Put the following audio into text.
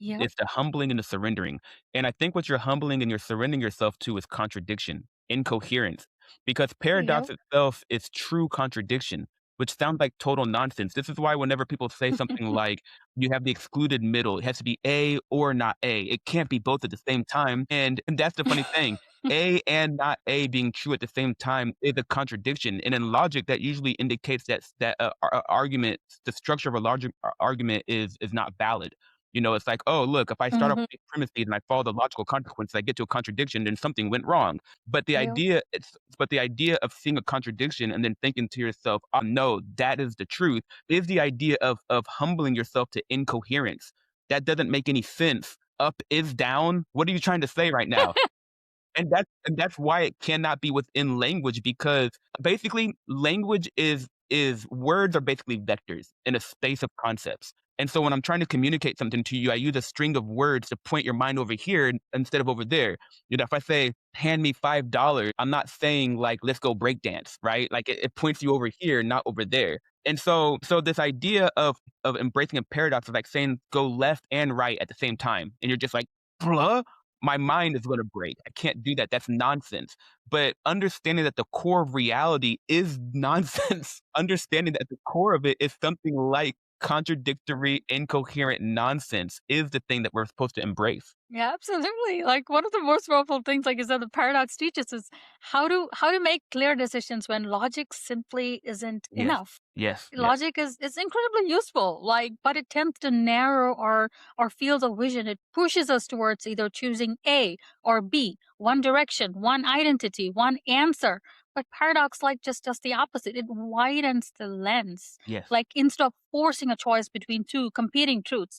Yep. It's the humbling and the surrendering. And I think what you're humbling and you're surrendering yourself to is contradiction, incoherence, because Yep. paradox itself is true contradiction, which sounds like total nonsense. This is why whenever people say something like you have the excluded middle, it has to be A or not A. It can't be both at the same time. And that's the funny thing. A and not A being true at the same time is a contradiction. And in logic, that usually indicates that argument, the structure of a larger argument is not valid. It's like, oh, look, if I start off Hmm. with these premises and I follow the logical consequences, I get to a contradiction, then something went wrong. Yep. But the idea of seeing a contradiction and then thinking to yourself, oh no, that is the truth, is the idea of humbling yourself to incoherence. That doesn't make any sense. Up is down. What are you trying to say right now? And that's why it cannot be within language because basically language is words are basically vectors in a space of concepts. And so when I'm trying to communicate something to you, I use a string of words to point your mind over here instead of over there. If I say, hand me $5, I'm not saying like, let's go break dance, right? Like it points you over here, not over there. And so this idea of embracing a paradox is like saying go left and right at the same time. And you're just like, "Bruh, my mind is gonna break. I can't do that. That's nonsense." But understanding that the core of reality is nonsense, understanding that the core of it is something like contradictory, incoherent nonsense is the thing that we're supposed to embrace. Yeah, absolutely. Like one of the most powerful things, like you said, the paradox teaches is how to make clear decisions when logic simply isn't Yes. enough. Yes. Yes. Logic is incredibly useful, like, but it tends to narrow our field of vision. It pushes us towards either choosing A or B, one direction, one identity, one answer. But paradox, like, just does the opposite. It widens the lens. Yes. Like, instead of forcing a choice between two competing truths,